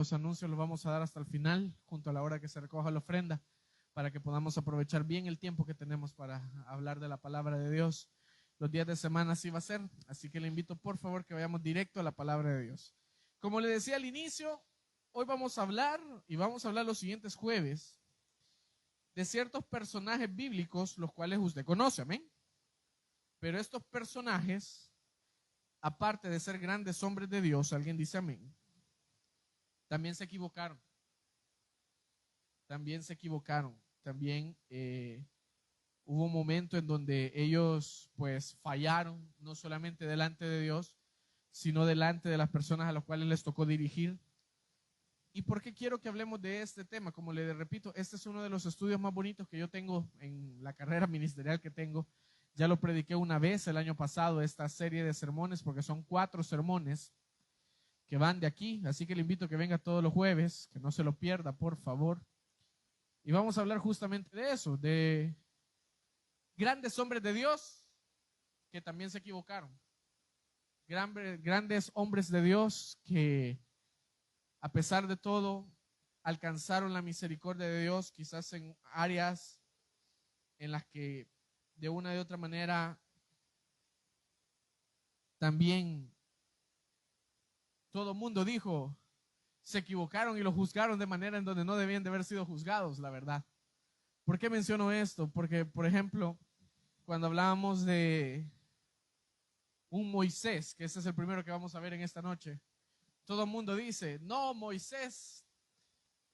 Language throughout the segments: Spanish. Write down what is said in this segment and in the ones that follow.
Los anuncios los vamos a dar hasta el final, junto a la hora que se recoja la ofrenda, para que podamos aprovechar bien el tiempo que tenemos para hablar de la palabra de Dios. Los días de semana así va a ser, así que le invito por favor que vayamos directo a la palabra de Dios. Como le decía al inicio, hoy vamos a hablar, y vamos a hablar los siguientes jueves, de ciertos personajes bíblicos, los cuales usted conoce, amén. Pero estos personajes, aparte de ser grandes hombres de Dios, alguien dice amén, también se equivocaron. También hubo un momento en donde ellos pues fallaron, no solamente delante de Dios, sino delante de las personas a las cuales les tocó dirigir. ¿Y por qué quiero que hablemos de este tema? Como le repito, este es uno de los estudios más bonitos que yo tengo en la carrera ministerial que tengo. Ya lo prediqué una vez el año pasado, esta serie de sermones, porque son 4 sermones que van de aquí, así que le invito a que venga todos los jueves, que no se lo pierda, por favor. Y vamos a hablar justamente de eso, de grandes hombres de Dios que también se equivocaron. Grandes hombres de Dios que a pesar de todo alcanzaron la misericordia de Dios, quizás en áreas en las que de una u otra manera también todo el mundo dijo, se equivocaron y los juzgaron de manera en donde no debían de haber sido juzgados, la verdad. ¿Por qué menciono esto? Porque, por ejemplo, cuando hablábamos de un Moisés, que ese es el primero que vamos a ver en esta noche, todo el mundo dice, no, Moisés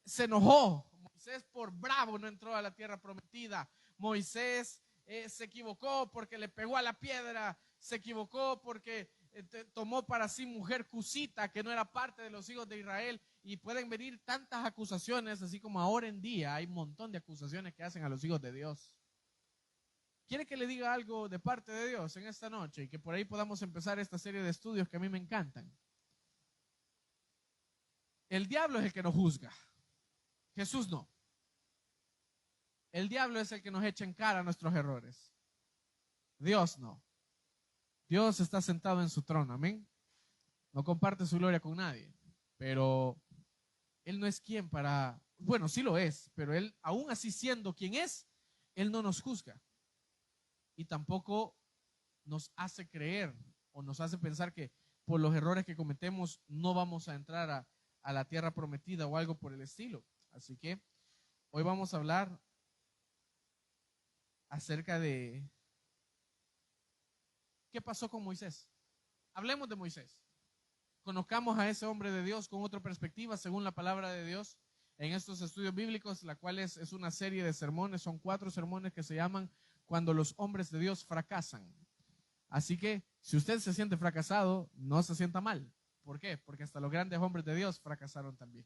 se enojó, Moisés por bravo no entró a la tierra prometida, Moisés se equivocó porque le pegó a la piedra, se equivocó porque tomó para sí mujer cusita que no era parte de los hijos de Israel, y pueden venir tantas acusaciones, así como ahora en día hay un montón de acusaciones que hacen a los hijos de Dios. ¿Quiere que le diga algo de parte de Dios en esta noche y que por ahí podamos empezar esta serie de estudios que a mí me encantan? El diablo es el que nos juzga, Jesús no. El diablo es el que nos echa en cara nuestros errores, Dios no. Dios está sentado en su trono, amén. No comparte su gloria con nadie, pero Él no es quien para, bueno, sí lo es, pero Él, aún así siendo quien es, Él no nos juzga y tampoco nos hace creer o nos hace pensar que por los errores que cometemos no vamos a entrar a la tierra prometida o algo por el estilo. Así que hoy vamos a hablar acerca de qué pasó con Moisés. Hablemos de Moisés. Conozcamos a ese hombre de Dios con otra perspectiva según la palabra de Dios en estos estudios bíblicos, la cual es una serie de sermones, son 4 sermones que se llaman Cuando los hombres de Dios fracasan. Así que si usted se siente fracasado, no se sienta mal. ¿Por qué? Porque hasta los grandes hombres de Dios fracasaron también.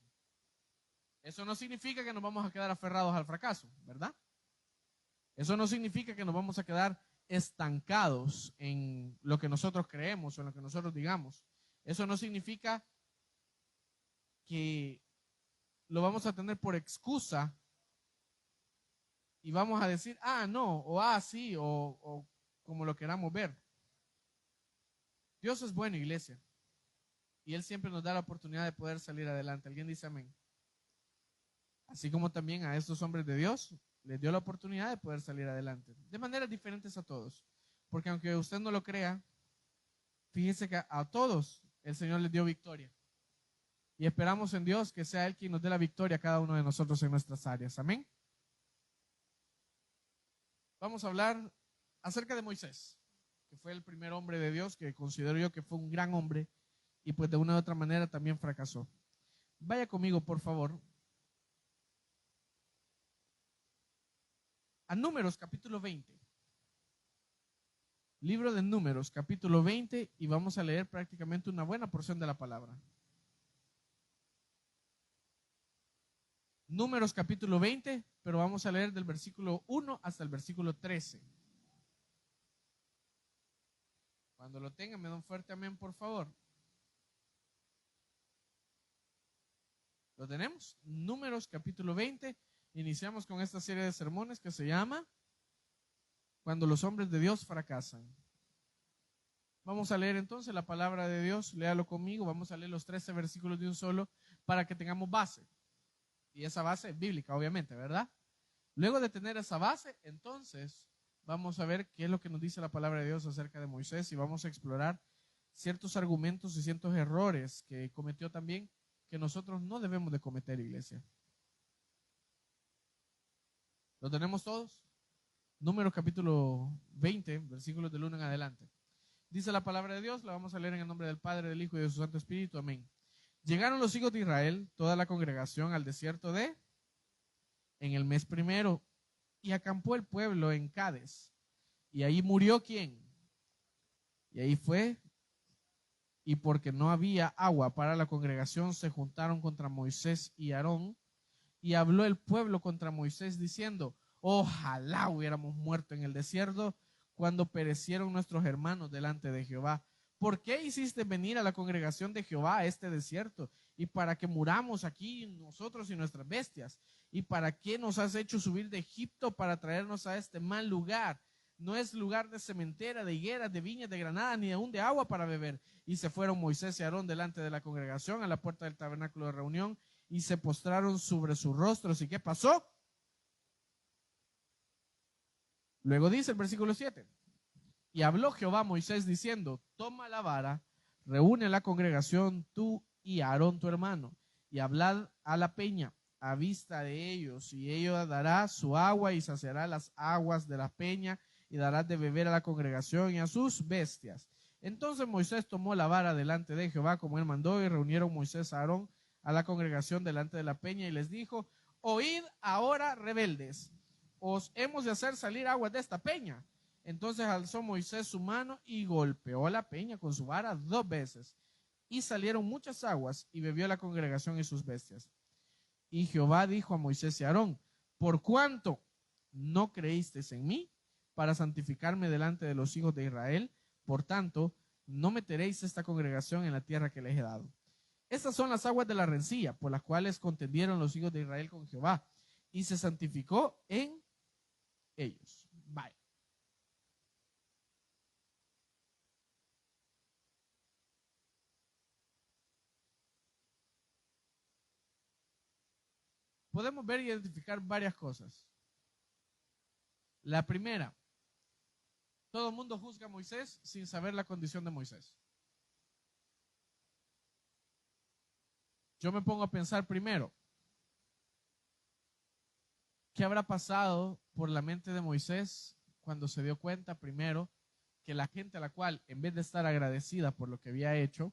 Eso no significa que nos vamos a quedar aferrados al fracaso, ¿verdad? Eso no significa que nos vamos a quedar estancados en lo que nosotros creemos o en lo que nosotros digamos. Eso no significa que lo vamos a tener por excusa y vamos a decir, ah, no, o ah, sí, o como lo queramos ver. Dios es bueno, iglesia, y Él siempre nos da la oportunidad de poder salir adelante. ¿Alguien dice amén? Así como también a estos hombres de Dios les dio la oportunidad de poder salir adelante, de maneras diferentes a todos. Porque aunque usted no lo crea, fíjese que a todos el Señor les dio victoria. Y esperamos en Dios que sea Él quien nos dé la victoria a cada uno de nosotros en nuestras áreas. Amén. Vamos a hablar acerca de Moisés, que fue el primer hombre de Dios, que considero yo que fue un gran hombre y pues de una u otra manera también fracasó. Vaya conmigo, por favor, a Números capítulo 20. Libro de Números capítulo 20, y vamos a leer prácticamente una buena porción de la palabra. Números capítulo 20, pero vamos a leer del versículo 1 hasta el versículo 13. Cuando lo tengan, me dan un fuerte amén, por favor. ¿Lo tenemos? Números capítulo 20. Iniciamos con esta serie de sermones que se llama Cuando los hombres de Dios fracasan. Vamos a leer entonces la palabra de Dios. Léalo conmigo. Vamos a leer los 13 versículos de un solo para que tengamos base. Y esa base es bíblica, obviamente, ¿verdad? Luego de tener esa base, entonces vamos a ver qué es lo que nos dice la palabra de Dios acerca de Moisés y vamos a explorar ciertos argumentos y ciertos errores que cometió también que nosotros no debemos de cometer, iglesia. ¿Lo tenemos todos? Números capítulo 20, versículos del 1 en adelante. Dice la palabra de Dios, la vamos a leer en el nombre del Padre, del Hijo y de su Santo Espíritu. Amén. Llegaron los hijos de Israel, toda la congregación, al desierto en el mes primero, y acampó el pueblo en Cades. Y ahí murió ¿quién? Y ahí fue, y porque no había agua para la congregación, se juntaron contra Moisés y Aarón, y habló el pueblo contra Moisés diciendo, ojalá hubiéramos muerto en el desierto cuando perecieron nuestros hermanos delante de Jehová. ¿Por qué hiciste venir a la congregación de Jehová a este desierto? Y para que muramos aquí nosotros y nuestras bestias. ¿Y para qué nos has hecho subir de Egipto para traernos a este mal lugar? No es lugar de cementera, de higueras, de viñas, de granadas, ni aún de agua para beber. Y se fueron Moisés y Aarón delante de la congregación a la puerta del tabernáculo de reunión y se postraron sobre sus rostros. ¿Y qué pasó? Luego dice el versículo 7. Y habló Jehová a Moisés diciendo, toma la vara, reúne la congregación tú y Aarón tu hermano, y hablad a la peña a vista de ellos, y ella dará su agua y saciará las aguas de la peña, y dará de beber a la congregación y a sus bestias. Entonces Moisés tomó la vara delante de Jehová como él mandó, y reunieron Moisés a Aarón a la congregación delante de la peña, y les dijo, oíd ahora, rebeldes, os hemos de hacer salir aguas de esta peña. Entonces alzó Moisés su mano y golpeó la peña con su vara 2 veces, y salieron muchas aguas, y bebió la congregación y sus bestias. Y Jehová dijo a Moisés y Aarón, por cuanto no creísteis en mí para santificarme delante de los hijos de Israel, por tanto, no meteréis esta congregación en la tierra que les he dado. Estas son las aguas de la rencilla, por las cuales contendieron los hijos de Israel con Jehová, y se santificó en ellos. Vaya. Podemos ver y identificar varias cosas. La primera, todo el mundo juzga a Moisés sin saber la condición de Moisés. Yo me pongo a pensar primero, ¿qué habrá pasado por la mente de Moisés cuando se dio cuenta primero que la gente a la cual, en vez de estar agradecida por lo que había hecho,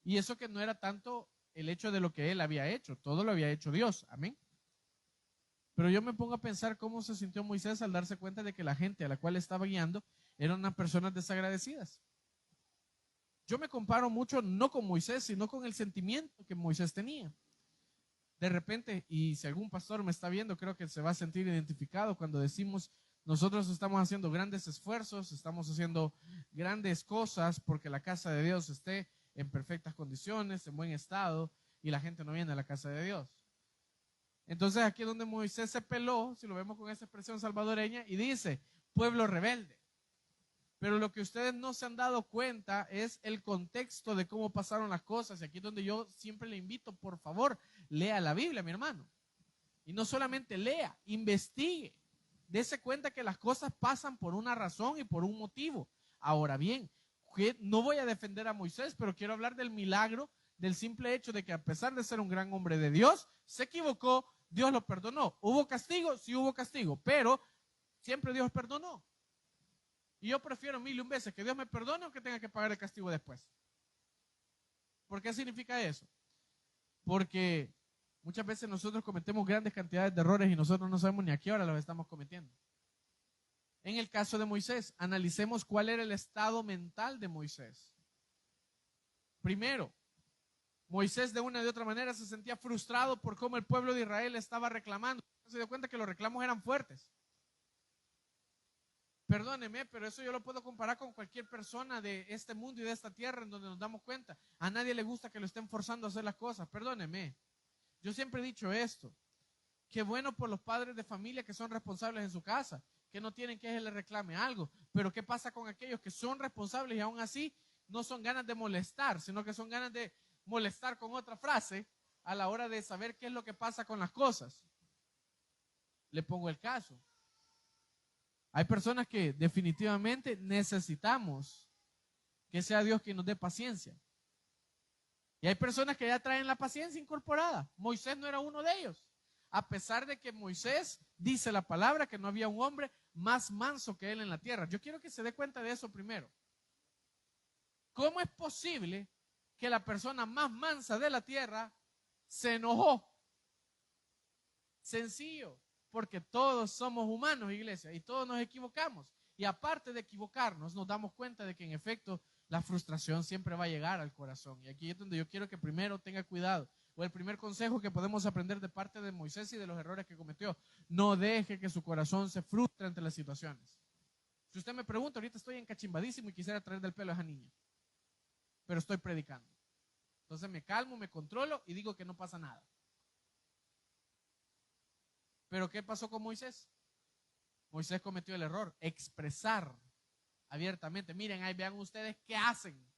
y eso que no era tanto el hecho de lo que él había hecho, todo lo había hecho Dios, amén? Pero yo me pongo a pensar cómo se sintió Moisés al darse cuenta de que la gente a la cual estaba guiando eran unas personas desagradecidas. Yo me comparo mucho no con Moisés, sino con el sentimiento que Moisés tenía. De repente, y si algún pastor me está viendo, creo que se va a sentir identificado cuando decimos, nosotros estamos haciendo grandes esfuerzos, estamos haciendo grandes cosas porque la casa de Dios esté en perfectas condiciones, en buen estado, y la gente no viene a la casa de Dios. Entonces aquí es donde Moisés se peló, si lo vemos con esa expresión salvadoreña, y dice, pueblo rebelde. Pero lo que ustedes no se han dado cuenta es el contexto de cómo pasaron las cosas. Y aquí es donde yo siempre le invito, por favor, lea la Biblia, mi hermano. Y no solamente lea, investigue. Dese cuenta que las cosas pasan por una razón y por un motivo. Ahora bien, no voy a defender a Moisés, pero quiero hablar del milagro, del simple hecho de que a pesar de ser un gran hombre de Dios, se equivocó, Dios lo perdonó. ¿Hubo castigo? Sí hubo castigo, pero siempre Dios perdonó. Y yo prefiero 1000 veces que Dios me perdone o que tenga que pagar el castigo después. ¿Por qué significa eso? Porque muchas veces nosotros cometemos grandes cantidades de errores y nosotros no sabemos ni a qué hora los estamos cometiendo. En el caso de Moisés, analicemos cuál era el estado mental de Moisés. Primero, Moisés de una u otra manera se sentía frustrado por cómo el pueblo de Israel estaba reclamando. Se dio cuenta que los reclamos eran fuertes. Perdóneme, pero eso yo lo puedo comparar con cualquier persona de este mundo y de esta tierra en donde nos damos cuenta. A nadie le gusta que lo estén forzando a hacer las cosas. Perdóneme. Yo siempre he dicho esto. Qué bueno por los padres de familia que son responsables en su casa, que no tienen que le reclame algo. Pero ¿qué pasa con aquellos que son responsables y aún así no son ganas de molestar, sino que son ganas de molestar con otra frase a la hora de saber qué es lo que pasa con las cosas. Le pongo el caso. Hay personas que definitivamente necesitamos que sea Dios quien nos dé paciencia. Y hay personas que ya traen la paciencia incorporada. Moisés no era uno de ellos. A pesar de que Moisés dice la palabra que no había un hombre más manso que él en la tierra. Yo quiero que se dé cuenta de eso primero. ¿Cómo es posible que la persona más mansa de la tierra se enojó? Sencillo, porque todos somos humanos, iglesia, y todos nos equivocamos. Y aparte de equivocarnos, nos damos cuenta de que en efecto la frustración siempre va a llegar al corazón. Y aquí es donde yo quiero que primero tenga cuidado. O el primer consejo que podemos aprender de parte de Moisés y de los errores que cometió: no deje que su corazón se frustre ante las situaciones. Si usted me pregunta, ahorita estoy encachimbadísimo y quisiera traer del pelo a esa niña, pero estoy predicando. Entonces me calmo, me controlo y digo que no pasa nada. Pero ¿qué pasó con Moisés? Moisés cometió el error: expresar abiertamente. Miren, ahí vean ustedes qué hacen.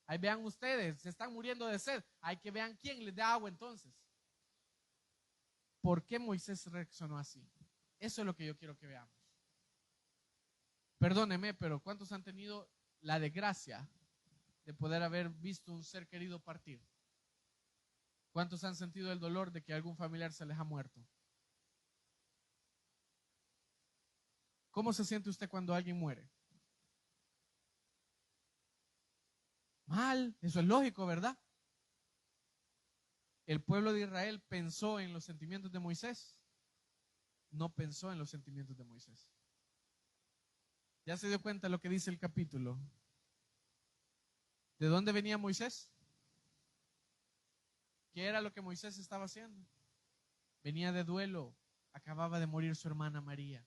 Ahí vean ustedes, se están muriendo de sed. Hay que vean quién les da agua entonces. ¿Por qué Moisés reaccionó así? Eso es lo que yo quiero que veamos. Perdóneme, pero ¿cuántos han tenido la desgracia de poder haber visto un ser querido partir? ¿Cuántos han sentido el dolor de que algún familiar se les ha muerto? ¿Cómo se siente usted cuando alguien muere? Mal, eso es lógico, ¿verdad? El pueblo de Israel pensó en los sentimientos de Moisés, no pensó en los sentimientos de Moisés. ¿Ya se dio cuenta lo que dice el capítulo? ¿De dónde venía Moisés? ¿Qué era lo que Moisés estaba haciendo? Venía de duelo, acababa de morir su hermana María.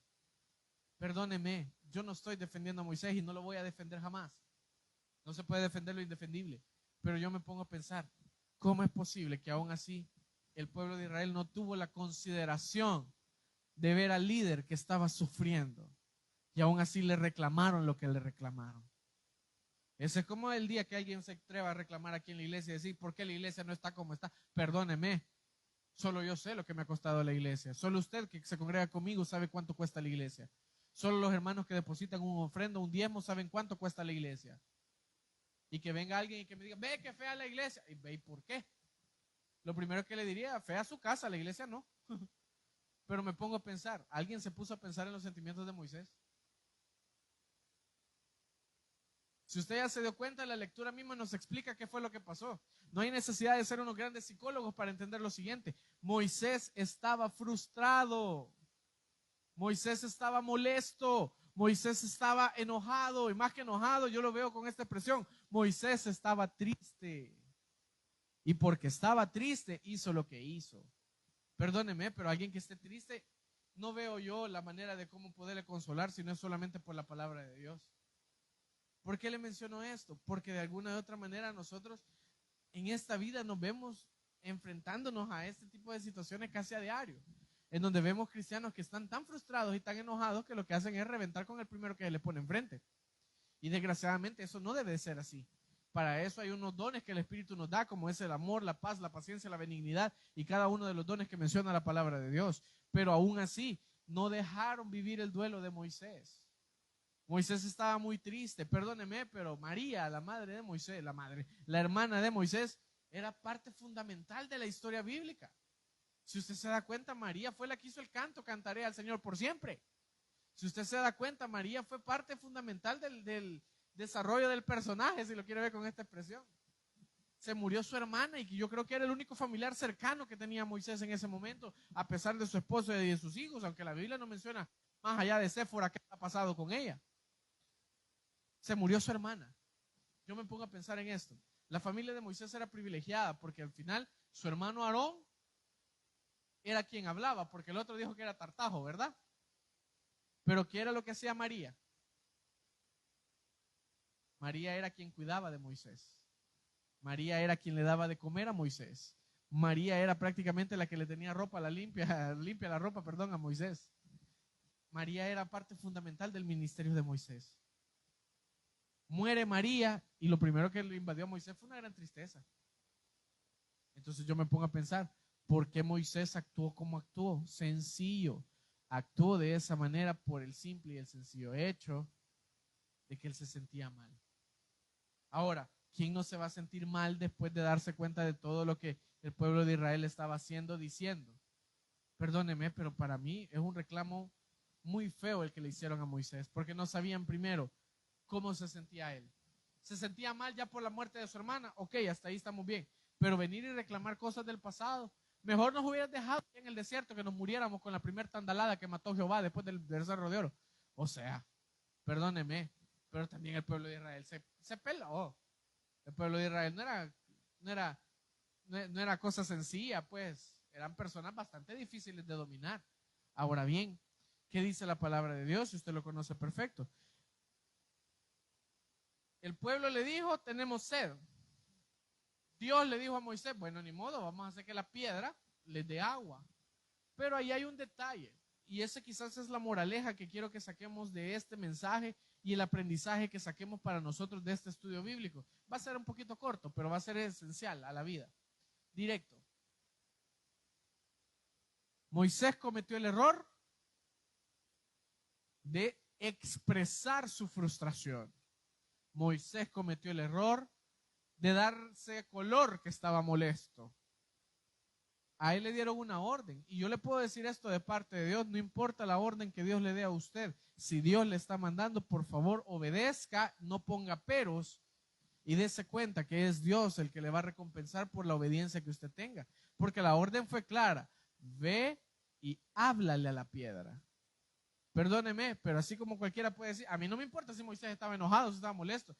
Perdóneme, yo no estoy defendiendo a Moisés y no lo voy a defender jamás. No se puede defender lo indefendible. Pero yo me pongo a pensar, ¿cómo es posible que aún así el pueblo de Israel no tuvo la consideración de ver al líder que estaba sufriendo y aún así le reclamaron lo que le reclamaron? Ese es como el día que alguien se atreva a reclamar aquí en la iglesia y decir: ¿por qué la iglesia no está como está? Perdóneme, solo yo sé lo que me ha costado la iglesia. Solo usted que se congrega conmigo sabe cuánto cuesta la iglesia. Solo los hermanos que depositan un ofrenda, un diezmo, saben cuánto cuesta la iglesia. Y que venga alguien y que me diga: ve que fea la iglesia. Y ve, ¿y por qué? Lo primero que le diría: fea su casa, la iglesia no. Pero me pongo a pensar, ¿alguien se puso a pensar en los sentimientos de Moisés? Si usted ya se dio cuenta, la lectura misma nos explica qué fue lo que pasó. No hay necesidad de ser unos grandes psicólogos para entender lo siguiente: Moisés estaba frustrado, Moisés estaba molesto, Moisés estaba enojado, y más que enojado, yo lo veo con esta expresión: Moisés estaba triste. Y porque estaba triste, hizo lo que hizo. Perdóneme, pero alguien que esté triste, no veo yo la manera de cómo poderle consolar si no es solamente por la palabra de Dios. ¿Por qué le menciono esto? Porque de alguna u otra manera nosotros en esta vida nos vemos enfrentándonos a este tipo de situaciones casi a diario, en donde vemos cristianos que están tan frustrados y tan enojados que lo que hacen es reventar con el primero que les pone enfrente. Y desgraciadamente eso no debe de ser así. Para eso hay unos dones que el Espíritu nos da, como es el amor, la paz, la paciencia, la benignidad y cada uno de los dones que menciona la palabra de Dios. Pero aún así, no dejaron vivir el duelo de Moisés. Moisés estaba muy triste, perdóneme, pero María, la madre de Moisés, la hermana de Moisés, era parte fundamental de la historia bíblica. Si usted se da cuenta, María fue la que hizo el canto: cantaré al Señor por siempre. Si usted se da cuenta, María fue parte fundamental del desarrollo del personaje, si lo quiere ver con esta expresión. Se murió su hermana y yo creo que era el único familiar cercano que tenía Moisés en ese momento, a pesar de su esposo y de sus hijos, aunque la Biblia no menciona más allá de Séfora qué ha pasado con ella. Se murió su hermana. Yo me pongo a pensar en esto. La familia de Moisés era privilegiada porque al final su hermano Aarón era quien hablaba, porque el otro dijo que era tartajo, ¿verdad? Pero ¿qué era lo que hacía María? María era quien cuidaba de Moisés. María era quien le daba de comer a Moisés. María era prácticamente la que le tenía ropa, limpia la ropa, perdón, a Moisés. María era parte fundamental del ministerio de Moisés. Muere María y lo primero que le invadió a Moisés fue una gran tristeza. Entonces yo me pongo a pensar, ¿por qué Moisés actuó como actuó? Sencillo. Actuó de esa manera por el simple y el sencillo hecho de que él se sentía mal. Ahora, ¿quién no se va a sentir mal después de darse cuenta de todo lo que el pueblo de Israel estaba haciendo, diciendo? Perdóneme, pero para mí es un reclamo muy feo el que le hicieron a Moisés, porque no sabían primero cómo se sentía él. ¿Se sentía mal ya por la muerte de su hermana? Ok, hasta ahí estamos bien. Pero venir y reclamar cosas del pasado, mejor nos hubieras dejado en el desierto que nos muriéramos con la primera tandalada que mató Jehová después del Becerro de Oro. O sea, perdóneme, pero también el pueblo de Israel se peló. El pueblo de Israel no era, no era cosa sencilla, pues eran personas bastante difíciles de dominar. Ahora bien, ¿qué dice la palabra de Dios? Si usted lo conoce perfecto. El pueblo le dijo, tenemos sed. Dios le dijo a Moisés, bueno, ni modo, vamos a hacer que la piedra les dé agua. Pero ahí hay un detalle, y ese quizás es la moraleja que quiero que saquemos de este mensaje y el aprendizaje que saquemos para nosotros de este estudio bíblico. Va a ser un poquito corto, pero va a ser esencial a la vida. Directo. Moisés cometió el error de expresar su frustración. Moisés cometió el error de darse color que estaba molesto. A él le dieron una orden. Y yo le puedo decir esto de parte de Dios, no importa la orden que Dios le dé a usted. Si Dios le está mandando, por favor, obedezca, no ponga peros y dése cuenta que es Dios el que le va a recompensar por la obediencia que usted tenga. Porque la orden fue clara. Ve y háblale a la piedra. Perdóneme, pero así como cualquiera puede decir, a mí no me importa si Moisés estaba enojado, si estaba molesto.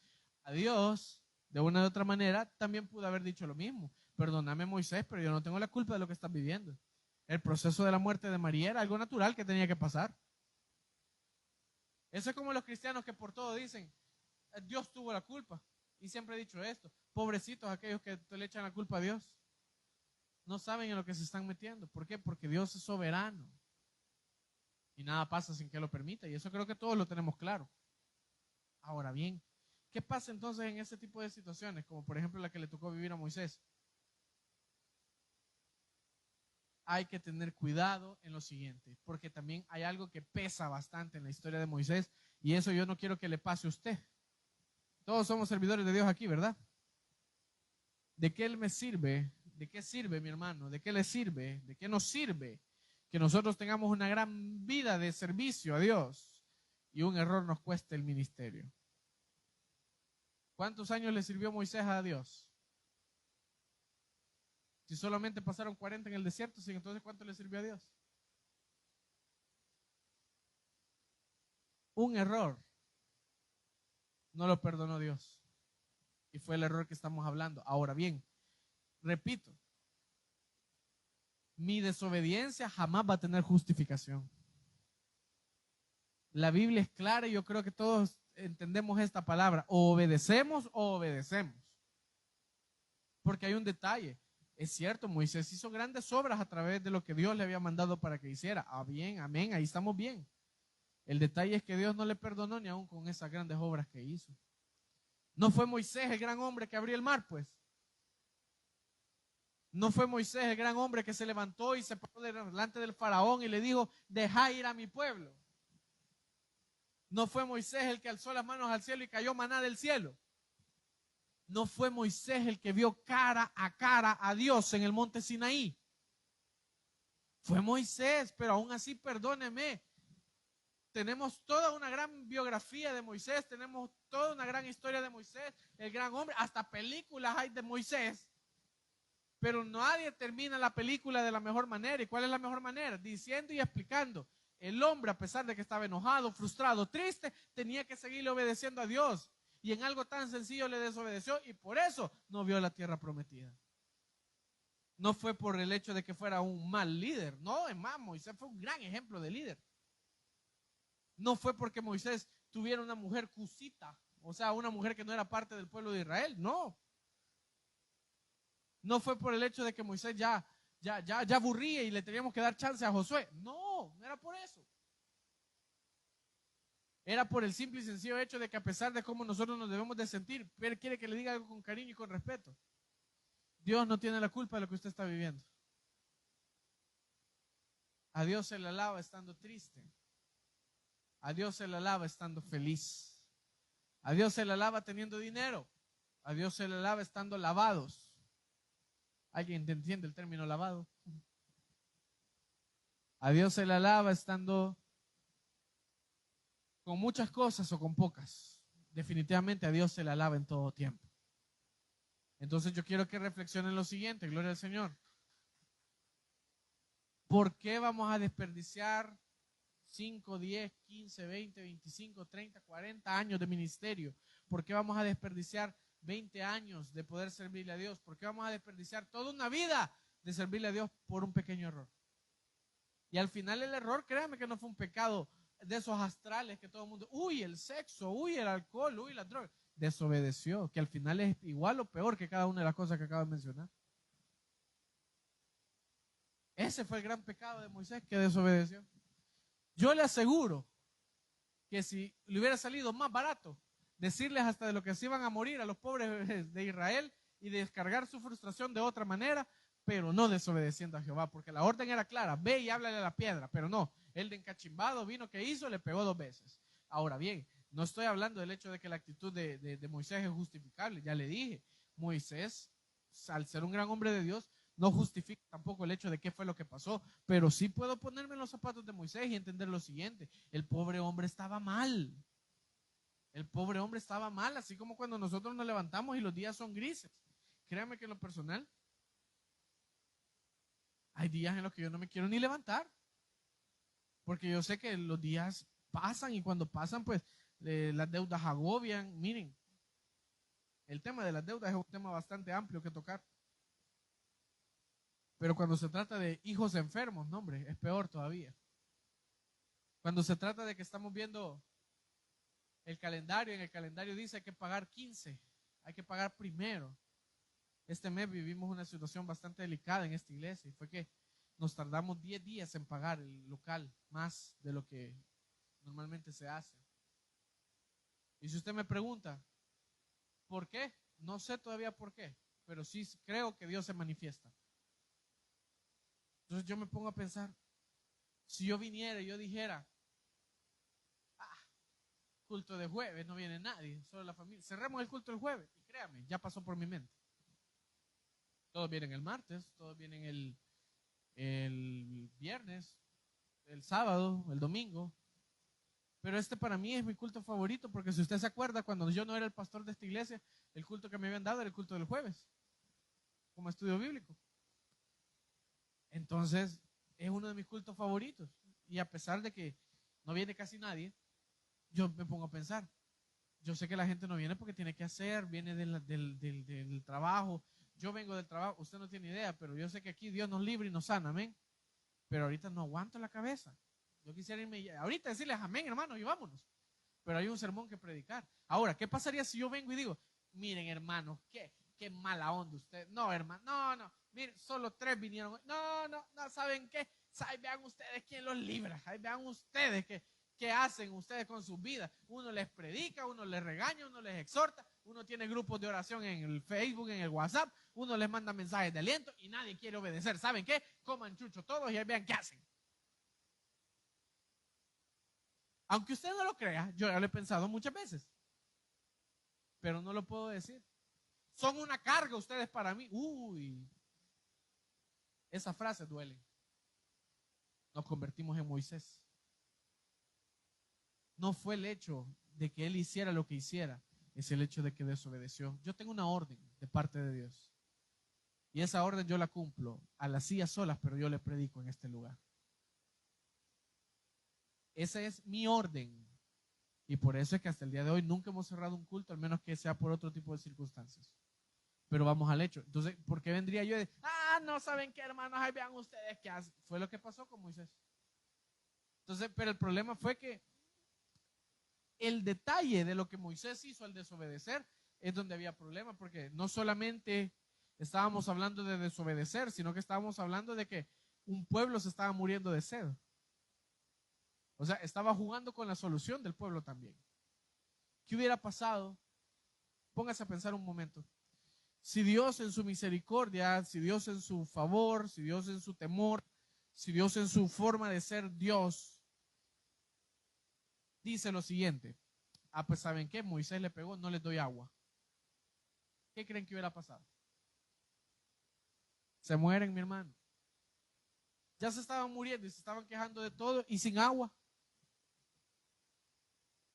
A Dios, de una u otra manera, también pudo haber dicho lo mismo. Perdóname, Moisés, pero yo no tengo la culpa de lo que estás viviendo. El proceso de la muerte de María era algo natural que tenía que pasar. Eso es como los cristianos que por todo dicen, Dios tuvo la culpa. Y siempre he dicho esto, pobrecitos aquellos que le echan la culpa a Dios. No saben en lo que se están metiendo. ¿Por qué? Porque Dios es soberano. Y nada pasa sin que lo permita. Y eso creo que todos lo tenemos claro. Ahora bien, ¿qué pasa entonces en ese tipo de situaciones? Como por ejemplo la que le tocó vivir a Moisés. Hay que tener cuidado en lo siguiente, porque también hay algo que pesa bastante en la historia de Moisés, y eso yo no quiero que le pase a usted. Todos somos servidores de Dios aquí, ¿verdad? ¿De qué Él me sirve? ¿De qué sirve, mi hermano? ¿De qué le sirve? ¿De qué nos sirve que nosotros tengamos una gran vida de servicio a Dios y un error nos cueste el ministerio? ¿Cuántos años le sirvió Moisés a Dios? Si solamente pasaron 40 en el desierto, ¿sí? Entonces ¿cuánto le sirvió a Dios? Un error no lo perdonó Dios. Y fue el error que estamos hablando. Ahora bien, repito, mi desobediencia jamás va a tener justificación. La Biblia es clara y yo creo que todos entendemos esta palabra. O obedecemos o obedecemos. Porque hay un detalle. Es cierto, Moisés hizo grandes obras a través de lo que Dios le había mandado para que hiciera. Ah, bien, amén, ahí estamos bien. El detalle es que Dios no le perdonó ni aún con esas grandes obras que hizo. ¿No fue Moisés el gran hombre que abrió el mar, pues? ¿No fue Moisés el gran hombre que se levantó y se paró delante del faraón y le dijo, deja ir a mi pueblo? ¿No fue Moisés el que alzó las manos al cielo y cayó maná del cielo? ¿No fue Moisés el que vio cara a Dios en el monte Sinaí? Fue Moisés, pero aún así, perdóneme, tenemos toda una gran biografía de Moisés, tenemos toda una gran historia de Moisés, el gran hombre, hasta películas hay de Moisés, pero nadie termina la película de la mejor manera. ¿Y cuál es la mejor manera? Diciendo y explicando. El hombre, a pesar de que estaba enojado, frustrado, triste, tenía que seguirle obedeciendo a Dios. Y en algo tan sencillo le desobedeció y por eso no vio la tierra prometida. No fue por el hecho de que fuera un mal líder. No, es más, Moisés fue un gran ejemplo de líder. No fue porque Moisés tuviera una mujer cusita, o sea, una mujer que no era parte del pueblo de Israel. No. No fue por el hecho de que Moisés ya aburría y le teníamos que dar chance a Josué. No, no era por eso. Era por el simple y sencillo hecho de que a pesar de cómo nosotros nos debemos de sentir, Él quiere que le diga algo con cariño y con respeto. Dios no tiene la culpa de lo que usted está viviendo. A Dios se le alaba estando triste. A Dios se le alaba estando feliz. A Dios se le alaba teniendo dinero. A Dios se le alaba estando lavados. ¿Alguien entiende el término lavado? A Dios se le alaba estando con muchas cosas o con pocas. Definitivamente a Dios se le alaba en todo tiempo. Entonces yo quiero que reflexionen lo siguiente, gloria al Señor. ¿Por qué vamos a desperdiciar 5, 10, 15, 20, 25, 30, 40 años de ministerio? ¿Por qué vamos a desperdiciar 20 años de poder servirle a Dios? ¿Por qué vamos a desperdiciar toda una vida de servirle a Dios por un pequeño error? Y al final el error, créanme que no fue un pecado de esos astrales que todo el mundo, uy, el sexo, uy, el alcohol, uy, la droga. Desobedeció, que al final es igual o peor que cada una de las cosas que acabo de mencionar. Ese fue el gran pecado de Moisés, que desobedeció. Yo le aseguro que si le hubiera salido más barato decirles hasta de lo que se iban a morir a los pobres de Israel y descargar su frustración de otra manera, pero no desobedeciendo a Jehová, porque la orden era clara, ve y háblale a la piedra, pero no, él de encachimbado vino, que hizo, le pegó 2 veces. Ahora bien, no estoy hablando del hecho de que la actitud de Moisés es justificable, ya le dije, Moisés, al ser un gran hombre de Dios, no justifica tampoco el hecho de qué fue lo que pasó, pero sí puedo ponerme en los zapatos de Moisés y entender lo siguiente, el pobre hombre estaba mal. El pobre hombre estaba mal, así como cuando nosotros nos levantamos y los días son grises. Créame que en lo personal, hay días en los que yo no me quiero ni levantar, porque yo sé que los días pasan y cuando pasan, pues las deudas agobian. Miren, el tema de las deudas es un tema bastante amplio que tocar. Pero cuando se trata de hijos enfermos, no, hombre, es peor todavía. Cuando se trata de que estamos viendo el calendario, en el calendario dice hay que pagar 15, hay que pagar primero. Este mes vivimos una situación bastante delicada en esta iglesia y fue que nos tardamos 10 días en pagar el local, más de lo que normalmente se hace. Y si usted me pregunta, ¿por qué? No sé todavía por qué, pero sí creo que Dios se manifiesta. Entonces yo me pongo a pensar, si yo viniera y yo dijera, culto de jueves, no viene nadie, solo la familia, cerremos el culto el jueves, y créame, ya pasó por mi mente. Todos vienen el martes, todos vienen el viernes, el sábado, el domingo. Pero este para mí es mi culto favorito, porque si usted se acuerda, cuando yo no era el pastor de esta iglesia, el culto que me habían dado era el culto del jueves, como estudio bíblico. Entonces, es uno de mis cultos favoritos. Y a pesar de que no viene casi nadie, yo me pongo a pensar. Yo sé que la gente no viene porque tiene que hacer, viene del trabajo. Yo vengo del trabajo, usted no tiene idea, pero yo sé que aquí Dios nos libra y nos sana, amén. Pero ahorita no aguanto la cabeza. Yo quisiera irme ahorita decirles amén, hermano, y vámonos. Pero hay un sermón que predicar. Ahora, ¿qué pasaría si yo vengo y digo, miren, hermano, qué mala onda usted? No, hermano, no, miren, solo 3 vinieron. No, ¿saben qué? Ahí vean ustedes quién los libra. Ahí vean ustedes qué hacen ustedes con sus vidas. Uno les predica, uno les regaña, uno les exhorta, uno tiene grupos de oración en el Facebook, en el WhatsApp, uno les manda mensajes de aliento y nadie quiere obedecer. ¿Saben qué? Coman chucho todos y ahí vean qué hacen. Aunque usted no lo crea, yo ya lo he pensado muchas veces, pero no lo puedo decir. Son una carga ustedes para mí. Uy, esa frase duele. Nos convertimos en Moisés. No fue el hecho de que él hiciera lo que hiciera, es el hecho de que desobedeció. Yo tengo una orden de parte de Dios. Y esa orden yo la cumplo a las sillas solas, pero yo le predico en este lugar. Esa es mi orden. Y por eso es que hasta el día de hoy nunca hemos cerrado un culto, al menos que sea por otro tipo de circunstancias. Pero vamos al hecho. Entonces, ¿por qué vendría yo de, no saben qué, hermanos, ahí vean ustedes qué hacen? Fue lo que pasó con Moisés. Entonces, pero el problema fue que el detalle de lo que Moisés hizo al desobedecer es donde había problema, porque no solamente estábamos hablando de desobedecer, sino que estábamos hablando de que un pueblo se estaba muriendo de sed. O sea, estaba jugando con la solución del pueblo también. ¿Qué hubiera pasado? Póngase a pensar un momento. Si Dios en su misericordia, si Dios en su favor, si Dios en su temor, si Dios en su forma de ser Dios, dice lo siguiente: ah, pues ¿saben qué? Moisés le pegó, no les doy agua. ¿Qué creen que hubiera pasado? Se mueren, mi hermano. Ya se estaban muriendo y se estaban quejando de todo y sin agua.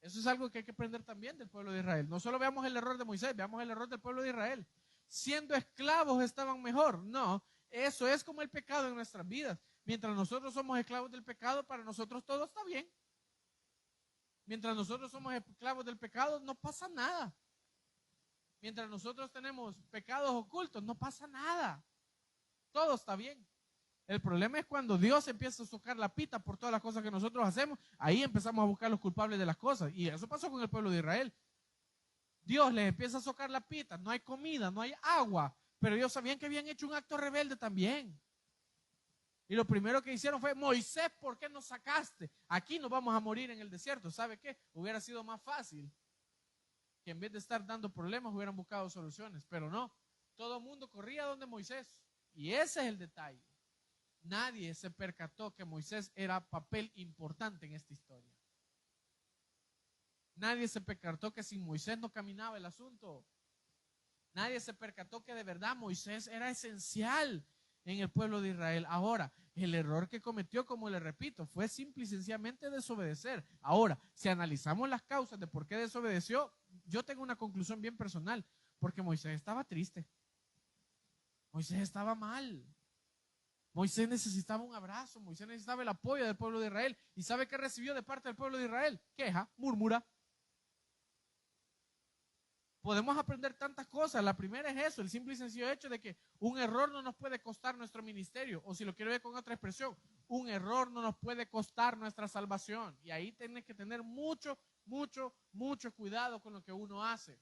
Eso es algo que hay que aprender también del pueblo de Israel. No solo veamos el error de Moisés, veamos el error del pueblo de Israel. Siendo esclavos estaban mejor. No, eso es como el pecado en nuestras vidas. Mientras nosotros somos esclavos del pecado, para nosotros todo está bien. Mientras nosotros somos esclavos del pecado, no pasa nada. Mientras nosotros tenemos pecados ocultos, no pasa nada. Todo está bien. El problema es cuando Dios empieza a tocar la pita por todas las cosas que nosotros hacemos. Ahí empezamos a buscar los culpables de las cosas. Y eso pasó con el pueblo de Israel. Dios les empieza a tocar la pita. No hay comida, no hay agua. Pero ellos sabían que habían hecho un acto rebelde también. Y lo primero que hicieron fue: Moisés, ¿por qué nos sacaste? Aquí nos vamos a morir en el desierto. ¿Sabe qué? Hubiera sido más fácil que en vez de estar dando problemas hubieran buscado soluciones. Pero no. Todo el mundo corría donde Moisés. Y ese es el detalle. Nadie se percató que Moisés era papel importante en esta historia. Nadie se percató que sin Moisés no caminaba el asunto. Nadie se percató que de verdad Moisés era esencial en el pueblo de Israel. Ahora, el error que cometió, como le repito, fue simple y sencillamente desobedecer. Ahora, si analizamos las causas de por qué desobedeció, yo tengo una conclusión bien personal, porque Moisés estaba triste. Moisés estaba mal. Moisés necesitaba un abrazo, Moisés necesitaba el apoyo del pueblo de Israel. ¿Y sabe qué recibió de parte del pueblo de Israel? Queja, murmura. Podemos aprender tantas cosas. La primera es eso, el simple y sencillo hecho de que un error no nos puede costar nuestro ministerio. O si lo quiero ver con otra expresión, un error no nos puede costar nuestra salvación. Y ahí tienes que tener mucho cuidado con lo que uno hace.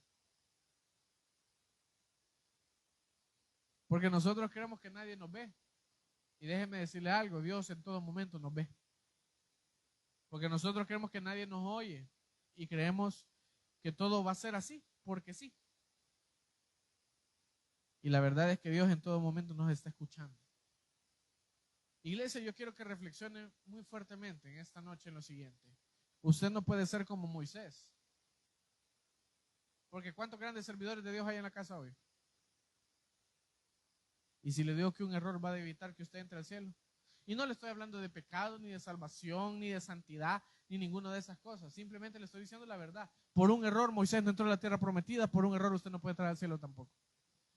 Porque nosotros creemos que nadie nos ve. Y déjeme decirle algo, Dios en todo momento nos ve. Porque nosotros creemos que nadie nos oye y creemos que todo va a ser así, porque sí. Y la verdad es que Dios en todo momento nos está escuchando. Iglesia, yo quiero que reflexione muy fuertemente en esta noche en lo siguiente. Usted no puede ser como Moisés. Porque ¿cuántos grandes servidores de Dios hay en la casa hoy? Y si le digo que un error va a evitar que usted entre al cielo. Y no le estoy hablando de pecado, ni de salvación, ni de santidad, ni ninguna de esas cosas. Simplemente le estoy diciendo la verdad. Por un error Moisés no entró a la tierra prometida, por un error usted no puede entrar al cielo tampoco.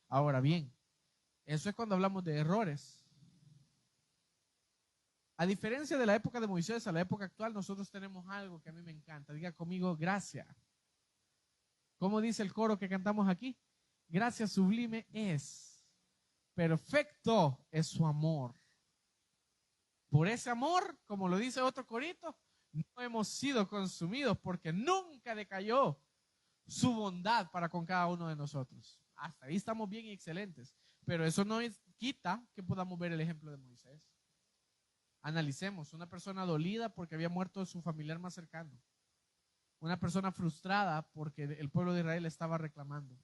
Ahora bien, eso es cuando hablamos de errores. A diferencia de la época de Moisés a la época actual, nosotros tenemos algo que a mí me encanta. Diga conmigo, gracia. ¿Cómo dice el coro que cantamos aquí? Gracia sublime es, perfecto es su amor. Por ese amor, como lo dice otro corito, no hemos sido consumidos porque nunca decayó su bondad para con cada uno de nosotros. Hasta ahí estamos bien y excelentes. Pero eso no quita que podamos ver el ejemplo de Moisés. Analicemos, una persona dolida porque había muerto su familiar más cercano. Una persona frustrada porque el pueblo de Israel estaba reclamando.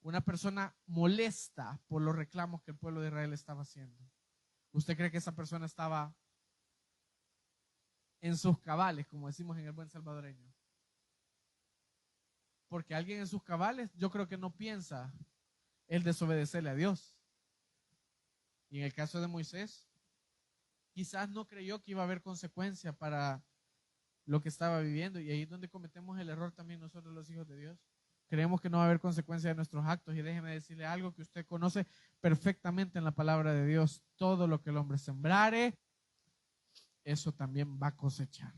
Una persona molesta por los reclamos que el pueblo de Israel estaba haciendo. ¿Usted cree que esa persona estaba en sus cabales, como decimos en el buen salvadoreño? Porque alguien en sus cabales, yo creo que no piensa el desobedecerle a Dios. Y en el caso de Moisés, quizás no creyó que iba a haber consecuencia para lo que estaba viviendo. Y ahí es donde cometemos el error también nosotros los hijos de Dios. Creemos que no va a haber consecuencia de nuestros actos. Y déjeme decirle algo que usted conoce perfectamente en la palabra de Dios. Todo lo que el hombre sembrare, eso también va a cosechar.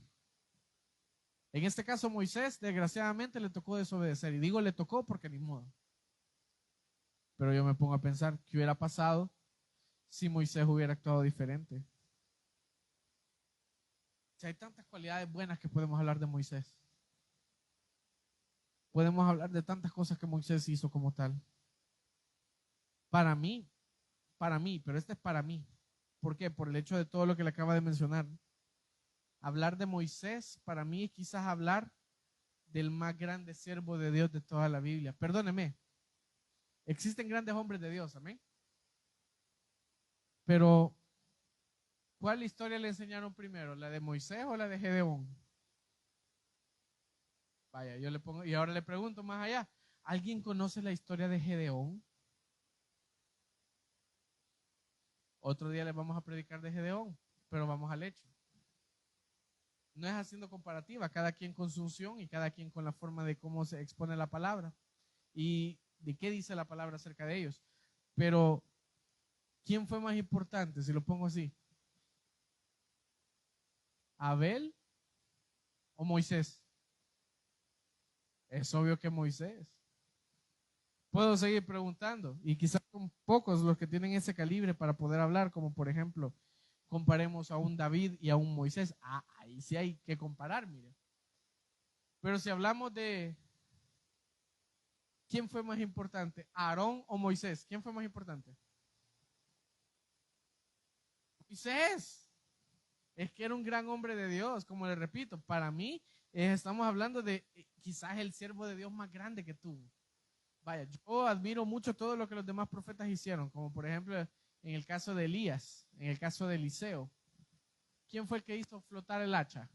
En este caso Moisés, desgraciadamente, le tocó desobedecer. Y digo le tocó porque ni modo. Pero yo me pongo a pensar, ¿qué hubiera pasado si Moisés hubiera actuado diferente? Si hay tantas cualidades buenas que podemos hablar de Moisés. Podemos hablar de tantas cosas que Moisés hizo como tal. Para mí, pero este es para mí. ¿Por qué? Por el hecho de todo lo que le acaba de mencionar. Hablar de Moisés, para mí, es quizás hablar del más grande siervo de Dios de toda la Biblia. Perdóneme, Existen grandes hombres de Dios, amén. Pero, ¿cuál historia le enseñaron primero? ¿La de Moisés o la de Gedeón? Vaya, yo le pongo, y ahora le pregunto más allá, ¿alguien conoce la historia de Gedeón? Otro día les vamos a predicar de Gedeón, pero vamos al hecho. No es haciendo comparativa, cada quien con su unción y cada quien con la forma de cómo se expone la palabra y de qué dice la palabra acerca de ellos. Pero, ¿quién fue más importante? Si lo pongo así, ¿Abel o Moisés? Es obvio que Moisés. Puedo seguir preguntando y quizás son pocos los que tienen ese calibre para poder hablar, como por ejemplo, comparemos a un David y a un Moisés. Ah, ahí sí hay que comparar, mire. Pero si hablamos de quién fue más importante, Aarón o Moisés, ¿quién fue más importante? Moisés. Es que era un gran hombre de Dios, como le repito, para mí estamos hablando de quizás el siervo de Dios más grande que tuvo. Vaya, yo admiro mucho todo lo que los demás profetas hicieron, como por ejemplo en el caso de Elías, en el caso de Eliseo. ¿Quién fue el que hizo flotar el hacha?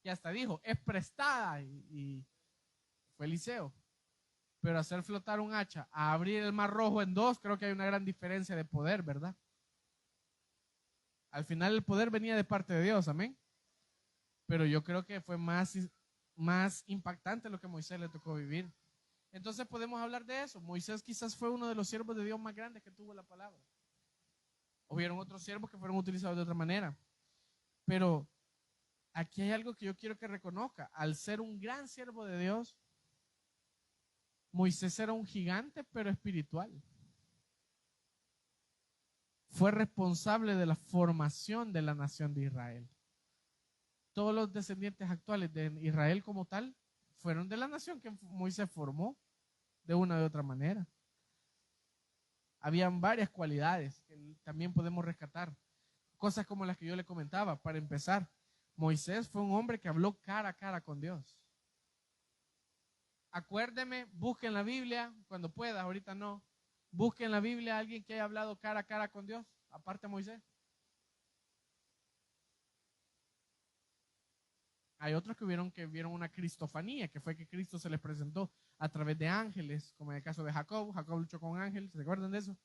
Y hasta dijo, es prestada, y fue Eliseo. Pero hacer flotar un hacha, a abrir el mar rojo en dos, creo que hay una gran diferencia de poder, ¿verdad? Al final el poder venía de parte de Dios, amén. Pero yo creo que fue más impactante lo que a Moisés le tocó vivir. Entonces podemos hablar de eso. Moisés quizás fue uno de los siervos de Dios más grandes que tuvo la palabra. Hubieron otros siervos que fueron utilizados de otra manera. Pero aquí hay algo que yo quiero que reconozca. Al ser un gran siervo de Dios, Moisés era un gigante, pero espiritual. Fue responsable de la formación de la nación de Israel. Todos los descendientes actuales de Israel como tal fueron de la nación que Moisés formó de una u otra manera. Habían varias cualidades que también podemos rescatar. Cosas como las que yo le comentaba. Para empezar, Moisés fue un hombre que habló cara a cara con Dios. Acuérdeme, busquen la Biblia cuando pueda, ahorita no. Busquen la Biblia a alguien que haya hablado cara a cara con Dios, aparte de Moisés. Hay otros que vieron una cristofanía, que fue que Cristo se les presentó a través de ángeles, como en el caso de Jacob. Jacob luchó con ángeles, ¿se acuerdan de eso?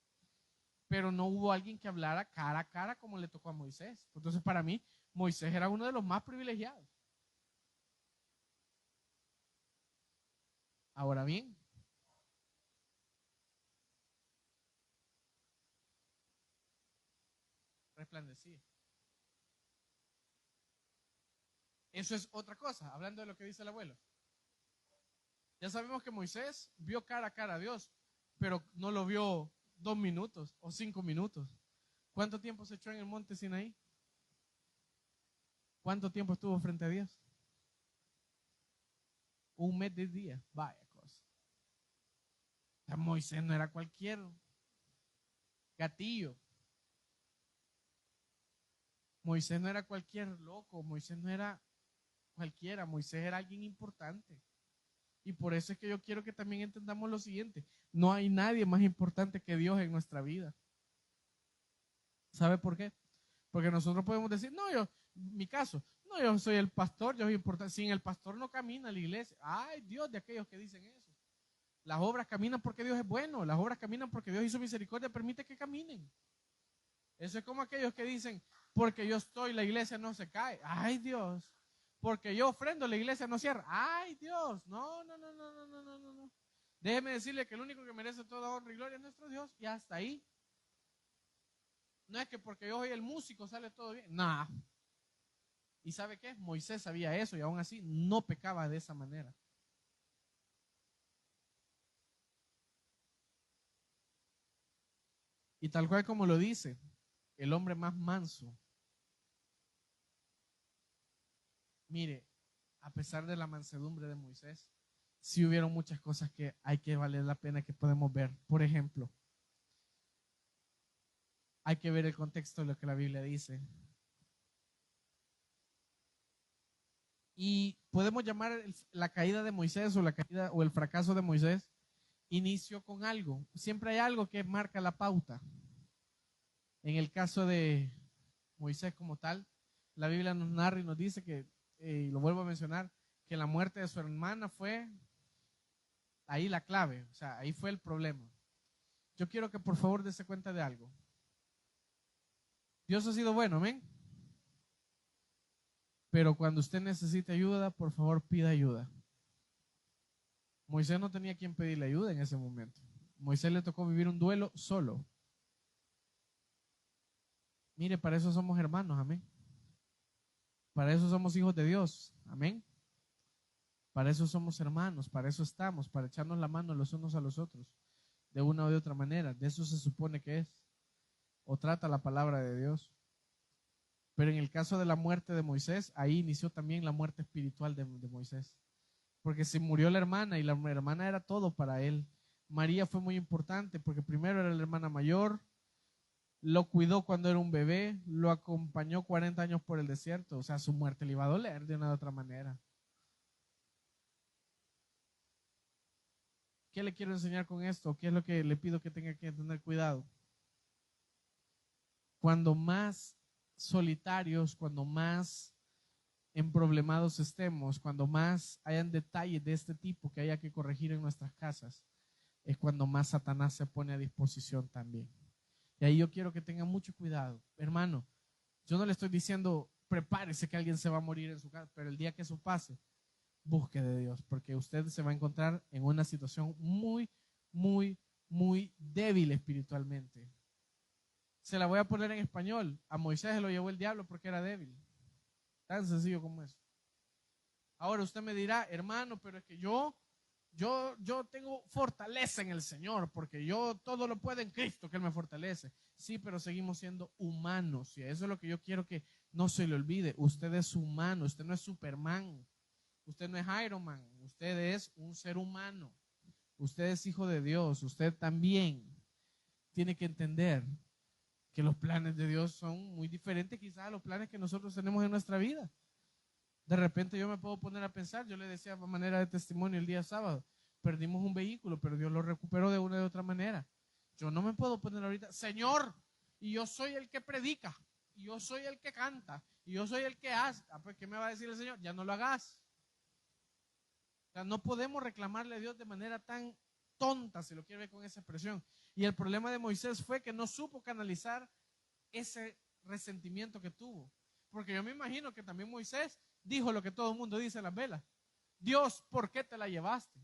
Pero no hubo alguien que hablara cara a cara como le tocó a Moisés. Entonces, para mí, Moisés era uno de los más privilegiados. Ahora bien, resplandecía. Eso es otra cosa, hablando de lo que dice el abuelo. Ya sabemos que Moisés vio cara a cara a Dios, pero no lo vio 2 minutos o 5 minutos. ¿Cuánto tiempo se echó en el monte Sinaí? ¿Cuánto tiempo estuvo frente a Dios? 1 mes 10 días. Vaya cosa. O sea, Moisés no era cualquier gatillo. Moisés no era cualquier loco. Moisés no era cualquiera. Moisés era alguien importante. Y por eso es que yo quiero que también entendamos lo siguiente. No hay nadie más importante que Dios en nuestra vida. ¿Sabe por qué? Porque nosotros podemos decir, no, mi caso, no, yo soy el pastor, yo soy importante. Sin el pastor no camina la iglesia. Ay, Dios de aquellos que dicen eso. Las obras caminan porque Dios es bueno. Las obras caminan porque Dios hizo misericordia, permite que caminen. Eso es como aquellos que dicen, porque yo estoy, la iglesia no se cae. Ay, Dios. Porque yo ofrendo, la iglesia no cierra. Ay, Dios. No, no, no, no, no, no, no, no, no. Déjeme decirle que el único que merece toda honra y gloria es nuestro Dios. Y hasta ahí. No es que porque yo soy el músico sale todo bien. Nah. ¿Y sabe qué? Moisés sabía eso y aún así no pecaba de esa manera. Y tal cual como lo dice, el hombre más manso. Mire, a pesar de la mansedumbre de Moisés, sí hubieron muchas cosas que hay que valer la pena que podemos ver. Por ejemplo, hay que ver el contexto de lo que la Biblia dice. Y podemos llamar la caída de Moisés o la caída o el fracaso de Moisés inició con algo. Siempre hay algo que marca la pauta. En el caso de Moisés como tal, la Biblia nos narra y nos dice que, y lo vuelvo a mencionar, que la muerte de su hermana fue ahí la clave, o sea, ahí fue el problema. Yo quiero que por favor dése cuenta de algo. Dios ha sido bueno, amén. Pero cuando usted necesite ayuda, por favor pida ayuda. Moisés no tenía quien pedirle ayuda en ese momento. Moisés le tocó vivir un duelo solo. Mire, para eso somos hermanos, amén. Para eso somos hijos de Dios, amén. Para eso somos hermanos, para eso estamos, para echarnos la mano los unos a los otros, de una o de otra manera. De eso se supone que es, o trata la palabra de Dios. Pero en el caso de la muerte de Moisés, ahí inició también la muerte espiritual de Moisés. Porque se murió la hermana y la hermana era todo para él. María fue muy importante porque primero era la hermana mayor, lo cuidó cuando era un bebé, lo acompañó 40 años por el desierto. O sea, su muerte le iba a doler de una u otra manera. ¿Qué le quiero enseñar con esto? ¿Qué es lo que le pido que tenga que tener cuidado? Cuando más solitarios, cuando más emproblemados estemos, cuando más hayan detalles de este tipo que haya que corregir en nuestras casas, es cuando más Satanás se pone a disposición también. Y ahí yo quiero que tengan mucho cuidado. Hermano, yo no le estoy diciendo prepárese que alguien se va a morir en su casa, pero el día que eso pase, busque de Dios, porque usted se va a encontrar en una situación muy, muy, muy débil espiritualmente. Se la voy a poner en español. A Moisés se lo llevó el diablo porque era débil. Tan sencillo como eso. Ahora usted me dirá, hermano, pero es que yo tengo fortaleza en el Señor, porque yo todo lo puedo en Cristo que Él me fortalece. Sí, pero seguimos siendo humanos, y eso es lo que yo quiero que no se le olvide. Usted es humano, usted no es Superman, usted no es Iron Man, usted es un ser humano. Usted es hijo de Dios, usted también tiene que entender que los planes de Dios son muy diferentes quizás a los planes que nosotros tenemos en nuestra vida. De repente yo me puedo poner a pensar, yo le decía de manera de testimonio el día sábado, perdimos un vehículo, pero Dios lo recuperó de una u otra manera. Yo no me puedo poner ahorita, Señor, y yo soy el que predica, y yo soy el que canta, y yo soy el que hace. Pues, ¿qué me va a decir el Señor? Ya no lo hagas. O sea, no podemos reclamarle a Dios de manera tan tonta, si lo quiere ver con esa expresión. Y el problema de Moisés fue que no supo canalizar ese resentimiento que tuvo. Porque yo me imagino que también Moisés dijo lo que todo el mundo dice en las velas. Dios, ¿por qué te la llevaste?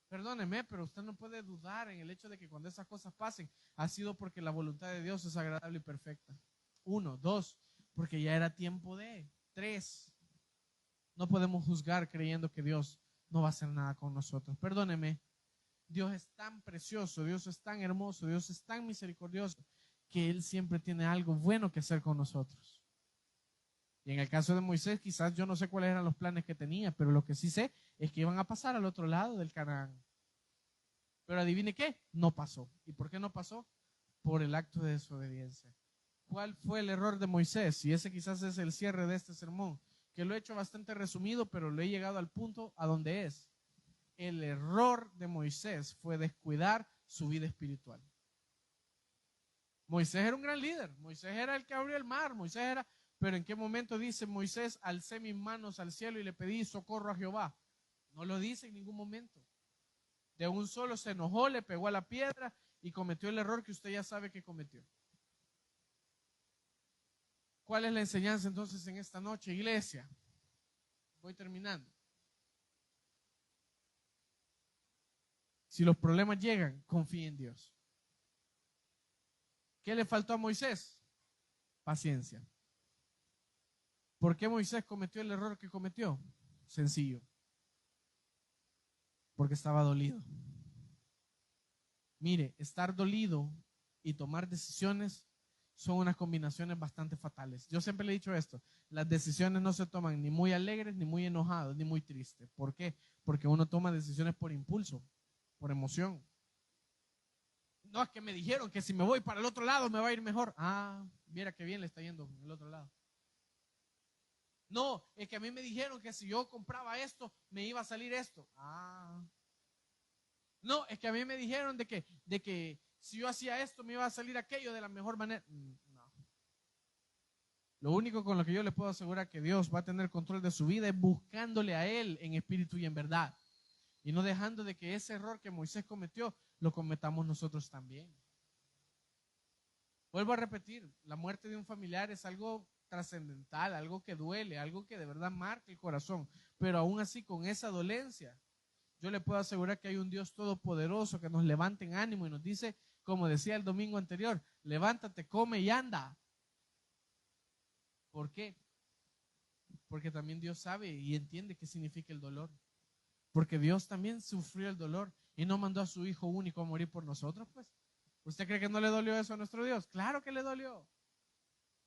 Perdóneme, pero usted no puede dudar en el hecho de que cuando esas cosas pasen, ha sido porque la voluntad de Dios es agradable y perfecta. 1, 2, porque ya era tiempo de. 3, no podemos juzgar creyendo que Dios no va a hacer nada con nosotros. Perdóneme, Dios es tan precioso, Dios es tan hermoso, Dios es tan misericordioso, que Él siempre tiene algo bueno que hacer con nosotros. Y en el caso de Moisés, quizás yo no sé cuáles eran los planes que tenía, pero lo que sí sé es que iban a pasar al otro lado del Canaán. Pero adivine qué, no pasó. ¿Y por qué no pasó? Por el acto de desobediencia. ¿Cuál fue el error de Moisés? Y ese quizás es el cierre de este sermón, que lo he hecho bastante resumido, pero lo he llegado al punto a donde es. El error de Moisés fue descuidar su vida espiritual. Moisés era un gran líder, Moisés era el que abrió el mar, Moisés era, pero ¿en qué momento dice Moisés, alcé mis manos al cielo y le pedí socorro a Jehová? No lo dice en ningún momento. De un solo se enojó, le pegó a la piedra y cometió el error que usted ya sabe que cometió. ¿Cuál es la enseñanza entonces en esta noche, iglesia? Voy terminando. Si los problemas llegan, confíe en Dios. ¿Qué le faltó a Moisés? Paciencia. ¿Por qué Moisés cometió el error que cometió? Sencillo. Porque estaba dolido. Mire, estar dolido y tomar decisiones son unas combinaciones bastante fatales. Yo siempre le he dicho esto, las decisiones no se toman ni muy alegres, ni muy enojados, ni muy tristes. ¿Por qué? Porque uno toma decisiones por impulso, por emoción. No, es que me dijeron que si me voy para el otro lado me va a ir mejor. Ah, mira qué bien le está yendo en el otro lado. No, es que a mí me dijeron que si yo compraba esto, me iba a salir esto. Ah, No, es que a mí me dijeron de que si yo hacía esto me iba a salir aquello de la mejor manera. No. Lo único con lo que yo le puedo asegurar que Dios va a tener control de su vida es buscándole a Él en espíritu y en verdad. Y no dejando de que ese error que Moisés cometió lo cometamos nosotros también. Vuelvo a repetir, la muerte de un familiar es algo trascendental, algo que duele, algo que de verdad marca el corazón. Pero aún así, con esa dolencia, yo le puedo asegurar que hay un Dios todopoderoso que nos levanta en ánimo y nos dice, como decía el domingo anterior, levántate, come y anda. ¿Por qué? Porque también Dios sabe y entiende qué significa el dolor. Porque Dios también sufrió el dolor y no mandó a su Hijo único a morir por nosotros, pues. ¿Usted cree que no le dolió eso a nuestro Dios? Claro que le dolió.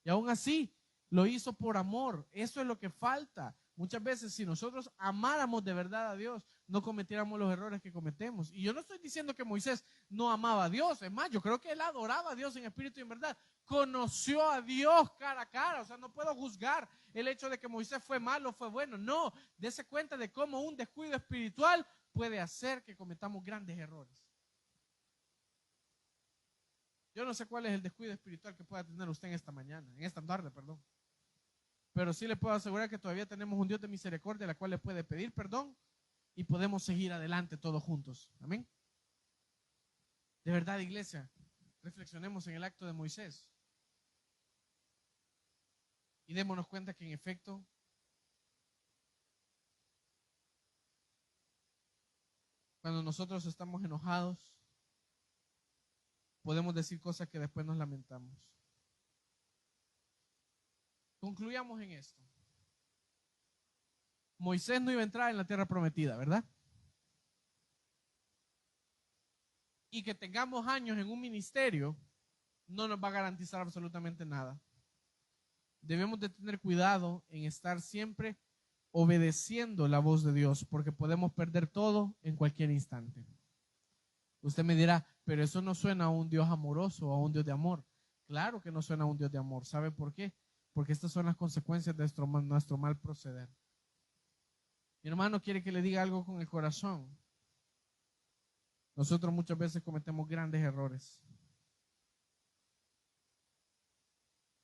Y aún así, lo hizo por amor. Eso es lo que falta. Muchas veces, si nosotros amáramos de verdad a Dios, no cometiéramos los errores que cometemos. Y yo no estoy diciendo que Moisés no amaba a Dios. Es más, yo creo que él adoraba a Dios en espíritu y en verdad. Conoció a Dios cara a cara. O sea, no puedo juzgar el hecho de que Moisés fue malo o fue bueno. No, dése cuenta de cómo un descuido espiritual puede hacer que cometamos grandes errores. Yo no sé cuál es el descuido espiritual que pueda tener usted en esta mañana, en esta tarde, perdón. Pero sí le puedo asegurar que todavía tenemos un Dios de misericordia, la cual le puede pedir perdón y podemos seguir adelante todos juntos. Amén. De verdad, iglesia, reflexionemos en el acto de Moisés y démonos cuenta que en efecto cuando nosotros estamos enojados, podemos decir cosas que después nos lamentamos. Concluyamos en esto. Moisés no iba a entrar en la tierra prometida, ¿verdad? Y que tengamos años en un ministerio no nos va a garantizar absolutamente nada. Debemos de tener cuidado en estar siempre obedeciendo la voz de Dios, porque podemos perder todo en cualquier instante. Usted me dirá, pero eso no suena a un Dios amoroso o a un Dios de amor. Claro que no suena a un Dios de amor. ¿Sabe por qué? Porque estas son las consecuencias de nuestro mal proceder. Mi hermano quiere que le diga algo con el corazón. Nosotros muchas veces cometemos grandes errores.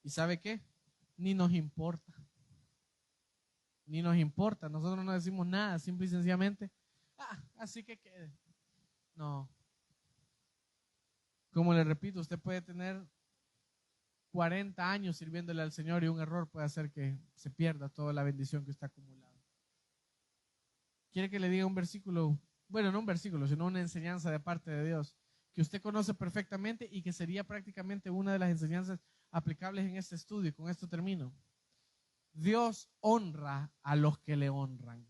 ¿Y sabe qué? Ni nos importa. Ni nos importa. Nosotros no decimos nada, simple y sencillamente. Así que quede. No. Como le repito, usted puede tener 40 años sirviéndole al Señor y un error puede hacer que se pierda toda la bendición que está acumulada. ¿Quiere que le diga un versículo? Bueno, no un versículo, sino una enseñanza de parte de Dios que usted conoce perfectamente y que sería prácticamente una de las enseñanzas aplicables en este estudio. Y con esto termino. Dios honra a los que le honran.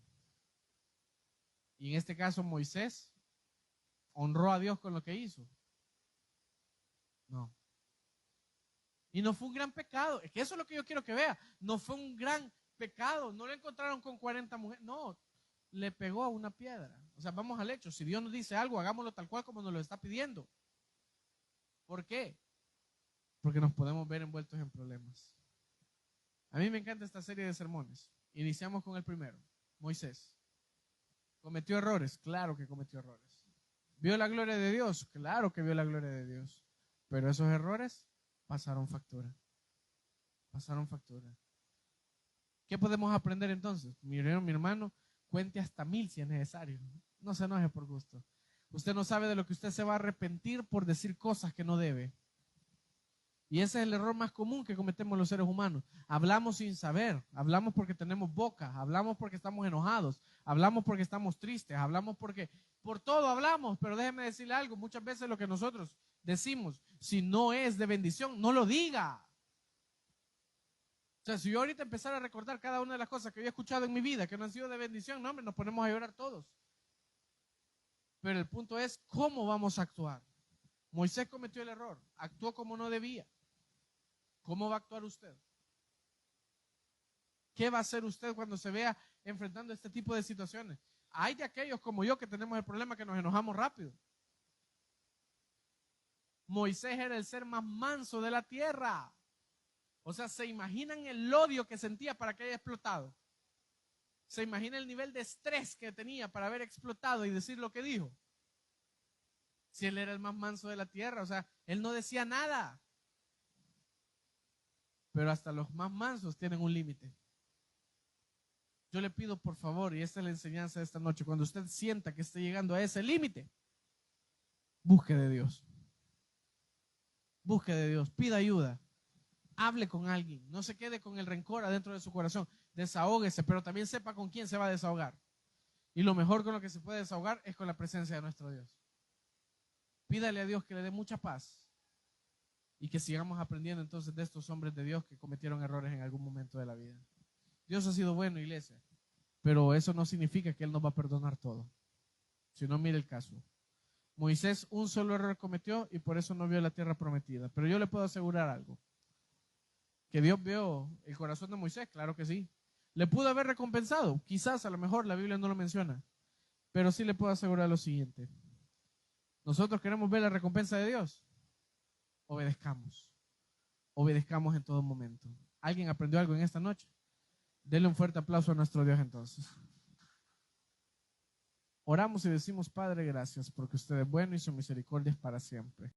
Y en este caso Moisés honró a Dios con lo que hizo. No. Y no fue un gran pecado. Es que eso es lo que yo quiero que vea. No fue un gran pecado. No lo encontraron con 40 mujeres. No, le pegó a una piedra. O sea, vamos al hecho. Si Dios nos dice algo, hagámoslo tal cual como nos lo está pidiendo. ¿Por qué? Porque nos podemos ver envueltos en problemas. A mí me encanta esta serie de sermones. Iniciamos con el primero, Moisés. ¿Cometió errores? Claro que cometió errores. ¿Vio la gloria de Dios? Claro que vio la gloria de Dios. Pero esos errores pasaron factura. Pasaron factura. ¿Qué podemos aprender entonces? Mi hermano, cuente hasta 1000 si es necesario. No se enoje por gusto. Usted no sabe de lo que usted se va a arrepentir por decir cosas que no debe. Y ese es el error más común que cometemos los seres humanos. Hablamos sin saber, hablamos porque tenemos boca, hablamos porque estamos enojados, hablamos porque estamos tristes, hablamos porque por todo hablamos, pero déjeme decirle algo, muchas veces lo que nosotros decimos, si no es de bendición, no lo diga. O sea, si yo ahorita empezara a recordar cada una de las cosas que había escuchado en mi vida que no han sido de bendición, no, hombre, nos ponemos a llorar todos. Pero el punto es, ¿cómo vamos a actuar? Moisés cometió el error, actuó como no debía. ¿Cómo va a actuar usted? ¿Qué va a hacer usted cuando se vea enfrentando este tipo de situaciones? Hay de aquellos como yo que tenemos el problema que nos enojamos rápido. Moisés era el ser más manso de la tierra. O sea, ¿se imaginan el odio que sentía para que haya explotado? ¿Se imagina el nivel de estrés que tenía para haber explotado y decir lo que dijo? Si él era el más manso de la tierra, o sea, él no decía nada. Pero hasta los más mansos tienen un límite. Yo le pido por favor, y esta es la enseñanza de esta noche, cuando usted sienta que esté llegando a ese límite, busque de Dios. Busque de Dios, pida ayuda, hable con alguien, no se quede con el rencor adentro de su corazón, desahóguese, pero también sepa con quién se va a desahogar. Y lo mejor con lo que se puede desahogar es con la presencia de nuestro Dios. Pídale a Dios que le dé mucha paz y que sigamos aprendiendo entonces de estos hombres de Dios que cometieron errores en algún momento de la vida. Dios ha sido bueno, iglesia, pero eso no significa que Él nos va a perdonar todo. Si no, mire el caso. Moisés un solo error cometió y por eso no vio la tierra prometida. Pero yo le puedo asegurar algo. ¿Que Dios vio el corazón de Moisés? Claro que sí. ¿Le pudo haber recompensado? Quizás, a lo mejor, la Biblia no lo menciona. Pero sí le puedo asegurar lo siguiente. ¿Nosotros queremos ver la recompensa de Dios? Obedezcamos. Obedezcamos en todo momento. ¿Alguien aprendió algo en esta noche? Denle un fuerte aplauso a nuestro Dios entonces. Oramos y decimos, Padre, gracias porque usted es bueno y su misericordia es para siempre.